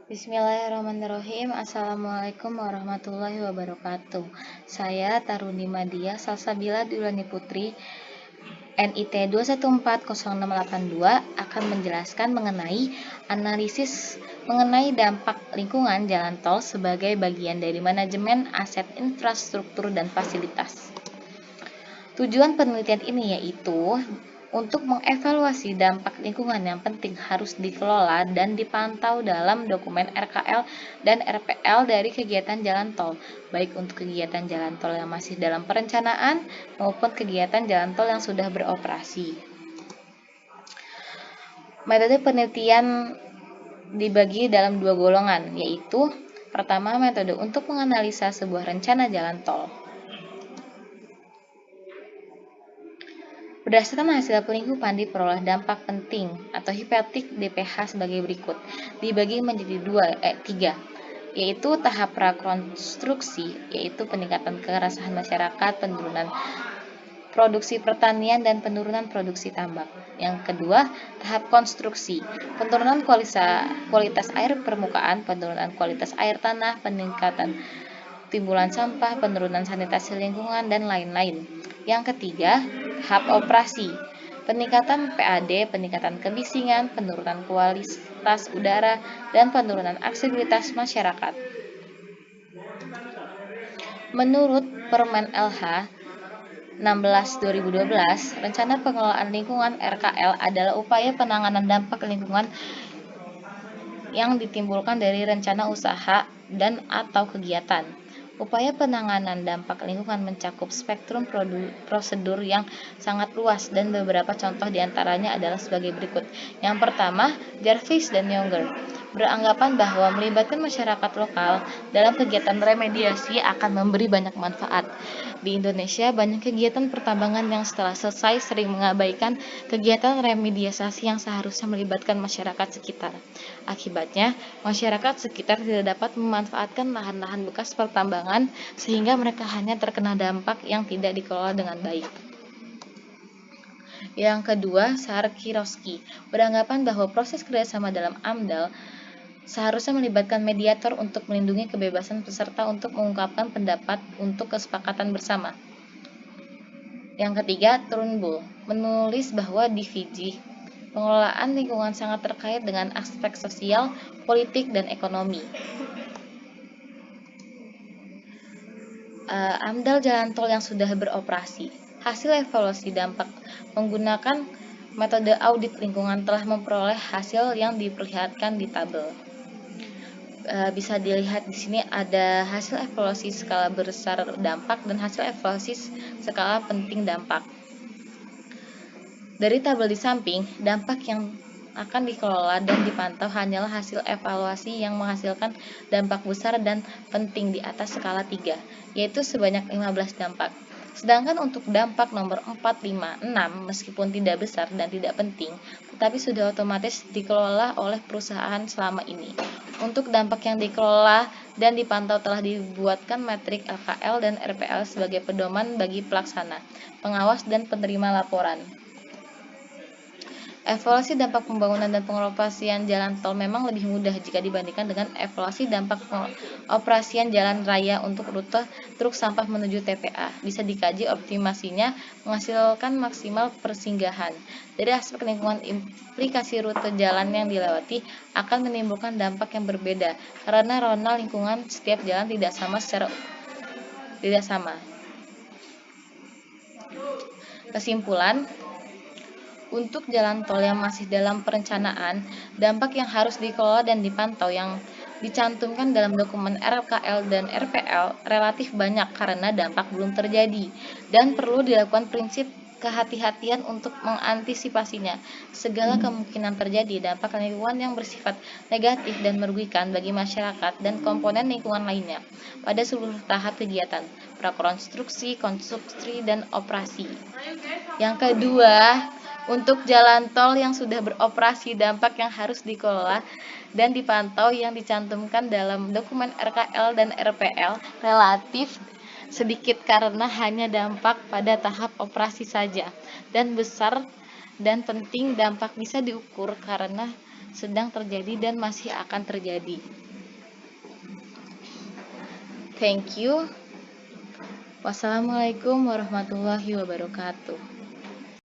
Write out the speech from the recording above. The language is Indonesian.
Bismillahirrahmanirrahim. Assalamualaikum warahmatullahi wabarakatuh. Saya Taruni Madia Salsabila Dulani Putri NIT 2140682 akan menjelaskan mengenai analisis mengenai dampak lingkungan jalan tol sebagai bagian dari manajemen aset infrastruktur dan fasilitas. Tujuan penelitian ini yaitu untuk mengevaluasi dampak lingkungan yang penting harus dikelola dan dipantau dalam dokumen RKL dan RPL dari kegiatan jalan tol, baik untuk kegiatan jalan tol yang masih dalam perencanaan maupun kegiatan jalan tol yang sudah beroperasi. Metode penelitian dibagi dalam dua golongan, yaitu pertama, metode untuk menganalisa sebuah rencana jalan tol. Berdasarkan hasil pelingkupan diperoleh dampak penting atau hipotetik DPH sebagai berikut. Dibagi menjadi tiga, yaitu tahap prakonstruksi, yaitu peningkatan kerasahan masyarakat, penurunan produksi pertanian, dan penurunan produksi tambak. Yang kedua, tahap konstruksi, penurunan kualitas air permukaan, penurunan kualitas air tanah, peningkatan timbulan sampah, penurunan sanitasi lingkungan, dan lain-lain. Yang ketiga, tahap operasi, peningkatan PAD, peningkatan kebisingan, penurunan kualitas udara, dan penurunan aksesibilitas masyarakat. Menurut Permen LH 16/2012, Rencana Pengelolaan Lingkungan RKL adalah upaya penanganan dampak lingkungan yang ditimbulkan dari rencana usaha dan atau kegiatan. Upaya penanganan dampak lingkungan mencakup spektrum prosedur yang sangat luas dan beberapa contoh diantaranya adalah sebagai berikut. Yang pertama, Jarvis dan Younger beranggapan bahwa melibatkan masyarakat lokal dalam kegiatan remediasi akan memberi banyak manfaat. Di Indonesia, banyak kegiatan pertambangan yang setelah selesai sering mengabaikan kegiatan remediasi yang seharusnya melibatkan masyarakat sekitar. Akibatnya, masyarakat sekitar tidak dapat memanfaatkan lahan-lahan bekas pertambangan sehingga mereka hanya terkena dampak yang tidak dikelola dengan baik. Yang kedua, Sarkiroski beranggapan bahwa proses kerjasama dalam AMDAL seharusnya melibatkan mediator untuk melindungi kebebasan peserta untuk mengungkapkan pendapat untuk kesepakatan bersama. Yang ketiga, Turnbull menulis bahwa di Fiji, pengelolaan lingkungan sangat terkait dengan aspek sosial, politik, dan ekonomi. AMDAL jalan tol yang sudah beroperasi. Hasil evaluasi dampak menggunakan metode audit lingkungan telah memperoleh hasil yang diperlihatkan di tabel. Bisa dilihat di sini ada hasil evaluasi skala besar dampak dan hasil evaluasi skala penting dampak. Dari tabel di samping, dampak yang akan dikelola dan dipantau hanyalah hasil evaluasi yang menghasilkan dampak besar dan penting di atas skala 3, yaitu sebanyak 15 dampak. Sedangkan untuk dampak nomor 4, 5, 6 meskipun tidak besar dan tidak penting, tetapi sudah otomatis dikelola oleh perusahaan selama ini. Untuk dampak yang dikelola dan dipantau telah dibuatkan metrik LKL dan RPL sebagai pedoman bagi pelaksana, pengawas, dan penerima laporan. Evaluasi dampak pembangunan dan pengoperasian jalan tol memang lebih mudah jika dibandingkan dengan evaluasi dampak pengoperasian jalan raya untuk rute truk sampah menuju TPA. Bisa dikaji optimasinya menghasilkan maksimal persinggahan. Dari aspek lingkungan, implikasi rute jalan yang dilewati akan menimbulkan dampak yang berbeda karena rona lingkungan setiap jalan tidak sama. Kesimpulan, untuk jalan tol yang masih dalam perencanaan, dampak yang harus dikelola dan dipantau yang dicantumkan dalam dokumen RKL dan RPL relatif banyak karena dampak belum terjadi dan perlu dilakukan prinsip kehati-hatian untuk mengantisipasinya. Segala kemungkinan terjadi dampak lingkungan yang bersifat negatif dan merugikan bagi masyarakat dan komponen lingkungan lainnya pada seluruh tahap kegiatan prakonstruksi, konstruksi, dan operasi. Yang kedua, untuk jalan tol yang sudah beroperasi, dampak yang harus dikelola dan dipantau yang dicantumkan dalam dokumen RKL dan RPL relatif sedikit karena hanya dampak pada tahap operasi saja, dan besar dan penting dampak bisa diukur karena sedang terjadi dan masih akan terjadi. Thank you. Wassalamualaikum warahmatullahi wabarakatuh.